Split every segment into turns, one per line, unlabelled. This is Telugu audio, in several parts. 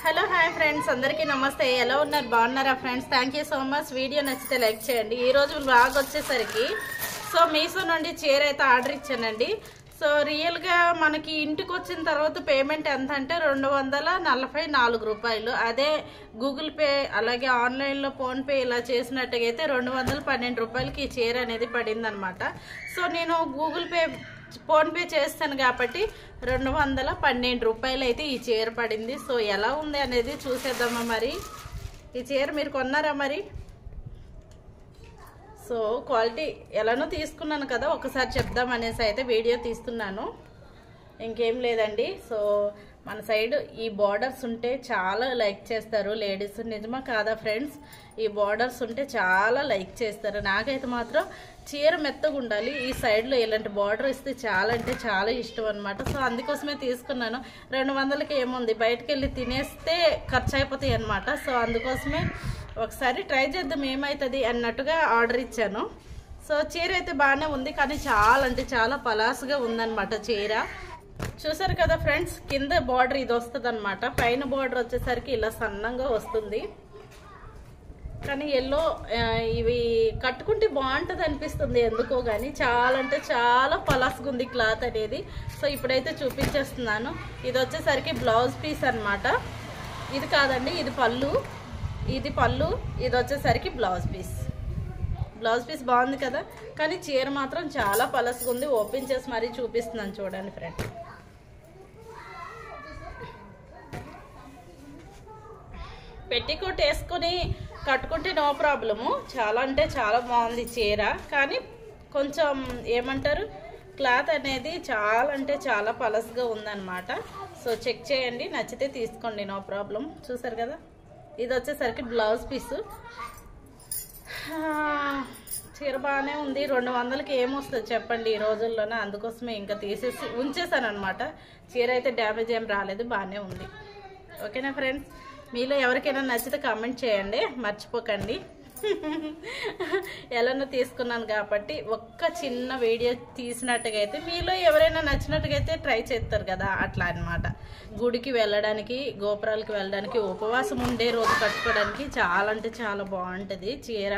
హలో హాయ్ ఫ్రెండ్స్, అందరికీ నమస్తే. ఎలా ఉన్నారు? బాగున్నారా friends? Thank you so much. Video నచ్చితే లైక్ చేయండి. ఈరోజు బ్లాగ్ వచ్చేసరికి మీషో నుండి చీర అయితే ఆర్డర్ ఇచ్చానండి. రియల్గా మనకి ఇంటికి వచ్చిన తర్వాత పేమెంట్ ఎంత అంటే 244 రూపాయలు. అదే గూగుల్ పే అలాగే ఆన్లైన్లో ఫోన్పే ఇలా చేసినట్టుగా అయితే 212 రూపాయలకి ఈ చీర అనేది పడింది అనమాట. నేను గూగుల్ పే ఫోన్పే చేస్తాను కాబట్టి 212 రూపాయలు అయితే ఈ చీర పడింది. ఎలా ఉంది అనేది చూసేద్దామా. మరి ఈ చీర మీరు కొన్నారా? మరి క్వాలిటీ ఎలానో తీసుకున్నాను కదా, ఒకసారి చెప్దామనేసి అయితే వీడియో తీస్తున్నాను. ఇంకేం లేదండి. మన సైడ్ ఈ బార్డర్స్ ఉంటే చాలా లైక్ చేస్తారు లేడీస్. నిజమా కాదా ఫ్రెండ్స్? ఈ బార్డర్స్ ఉంటే చాలా లైక్ చేస్తారు. నాకైతే మాత్రం చీర మెత్తగా ఉండాలి, ఈ సైడ్లో ఇలాంటి బార్డర్ ఇస్తే చాలా అంటే చాలా ఇష్టం అనమాట. అందుకోసమే తీసుకున్నాను. 200కి ఏముంది, బయటకు వెళ్ళి తినేస్తే ఖర్చు అయిపోతాయి అనమాట. అందుకోసమే ఒకసారి ట్రై చేద్దాం ఏమవుతుంది అన్నట్టుగా ఆర్డర్ ఇచ్చాను. చీర అయితే బాగానే ఉంది, కానీ చాలా అంటే చాలా పలాసుగా ఉందన్నమాట చీర. చూసారు కదా ఫ్రెండ్స్, కింద బార్డర్ ఇది వస్తుంది అనమాట. పైన బార్డర్ వచ్చేసరికి ఇలా సన్నంగా వస్తుంది. కానీ ఎల్లో ఇవి కట్టుకుంటే బాగుంటుంది అనిపిస్తుంది ఎందుకో, కానీ చాలా అంటే చాలా పలాసుగా ఉంది క్లాత్ అనేది. ఇప్పుడైతే చూపించేస్తున్నాను. ఇది వచ్చేసరికి బ్లౌజ్ పీస్ అనమాట. ఇది కాదండి, ఇది పళ్ళు. ఇది పళ్ళు, ఇది వచ్చేసరికి బ్లౌజ్ పీస్. బ్లౌజ్ పీస్ బాగుంది కదా, కానీ చీర మాత్రం చాలా పలసగా ఉంది. ఓపెన్ చేసి మరీ చూపిస్తున్నాను చూడండి ఫ్రెండ్స్. పెట్టికోట్ వేసుకొని కట్టుకుంటే నో ప్రాబ్లము, చాలా అంటే చాలా బాగుంది చీర. కానీ కొంచెం ఏమంటారు, క్లాత్ అనేది చాలా అంటే చాలా పలసగా ఉందన్నమాట. చెక్ చేయండి, నచ్చితే తీసుకోండి, నో ప్రాబ్లం. చూసారు కదా, ఇది వచ్చేసరికి బ్లౌజ్ పీసు. చీర బాగానే ఉంది. 200కి ఏమొస్తుంది చెప్పండి ఈ రోజుల్లోనే. అందుకోసమే ఇంకా తీసేసి ఉంచేసాను అనమాట. చీర అయితే డ్యామేజ్ ఏం రాలేదు, బాగానే ఉంది. ఓకేనా ఫ్రెండ్స్? మీలో ఎవరికైనా నచ్చితే కామెంట్ చేయండి, మర్చిపోకండి. ఎలానో తీసుకున్నాను కాబట్టి ఒక్క చిన్న వీడియో తీసినట్టుగా అయితే మీలో ఎవరైనా నచ్చినట్టుగా అయితే ట్రై చేస్తారు కదా, అట్లా అనమాట. గుడికి వెళ్ళడానికి, గోపురాలకి వెళ్ళడానికి, ఉపవాసం ఉండే రోజు కట్టుకోవడానికి చాలా అంటే చాలా బాగుంటుంది చీర.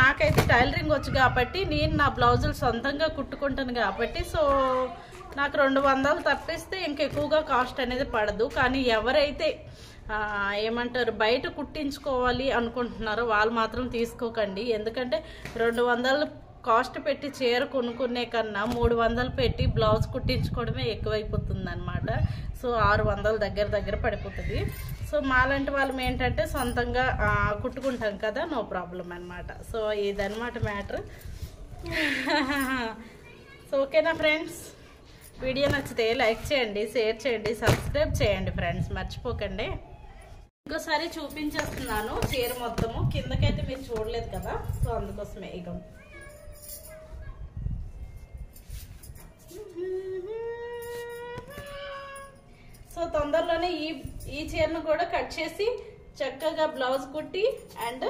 నాకైతే టైలరింగ్ వచ్చు కాబట్టి నేను నా బ్లౌజులు సొంతంగా కుట్టుకుంటాను కాబట్టి నాకు 200 తప్పిస్తే ఇంకెక్కువగా కాస్ట్ అనేది పడదు. కానీ ఎవరైతే ఏమంటారు బయట కుట్టించుకోవాలి అనుకుంటున్నారో వాళ్ళు మాత్రం తీసుకోకండి. ఎందుకంటే 200 కాస్ట్ పెట్టి చీర కొనుక్కునే కన్నా 300 పెట్టి బ్లౌజ్ కుట్టించుకోవడమే ఎక్కువైపోతుంది అనమాట. 600 దగ్గర పడిపోతుంది. మాలాంటి వాళ్ళం ఏంటంటే సొంతంగా కుట్టుకుంటాం కదా, నో ప్రాబ్లం అనమాట. ఇదనమాట మ్యాటర్. ఓకేనా ఫ్రెండ్స్? వీడియో నచ్చితే లైక్ చేయండి, షేర్ చేయండి, సబ్స్క్రైబ్ చేయండి ఫ్రెండ్స్, మర్చిపోకండి. ఇంకోసారి చూపించేస్తున్నాను చీర మొత్తము. కిందకైతే మీరు చూడలేదు కదా, అందుకోసమే. ఇక తొందరలోనే ఈ చీరను కూడా కట్ చేసి చక్కగా బ్లౌజ్ కుట్టి అండ్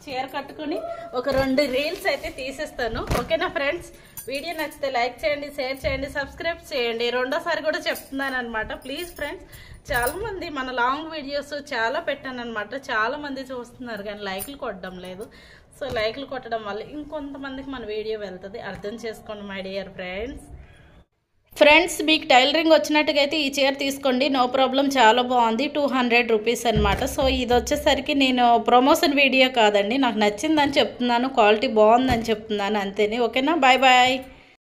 చీర కట్టుకుని ఒక 2 రీల్స్ అయితే తీసేస్తాను. ఓకేనా ఫ్రెండ్స్? వీడియో నచ్చితే లైక్ చేయండి, షేర్ చేయండి, సబ్స్క్రైబ్ చేయండి. రెండోసారి కూడా చెప్తున్నాను అనమాట. ప్లీజ్ ఫ్రెండ్స్, చాలా మంది మన లాంగ్ వీడియోస్ చాలా పెట్టాను అనమాట. చాలా మంది చూస్తున్నారు కానీ లైక్లు కొట్టడం లేదు. లైక్లు కొట్టడం వల్ల ఇంకొంతమందికి మన వీడియో వెళ్తుంది. అర్థం చేసుకోండి మై డియర్ ఫ్రెండ్స్. మీకు టైలరింగ్ వచ్చినట్టుగా అయితే ఈ చీర తీసుకోండి, నో ప్రాబ్లం. చాలా బాగుంది. 200 రూపీస్ అనమాట. ఇది వచ్చేసరికి నేను ప్రమోషన్ వీడియో కాదండి, నాకు నచ్చిందని చెప్తున్నాను, క్వాలిటీ బాగుందని చెప్తున్నాను, అంతేని. ఓకేనా? Bye bye.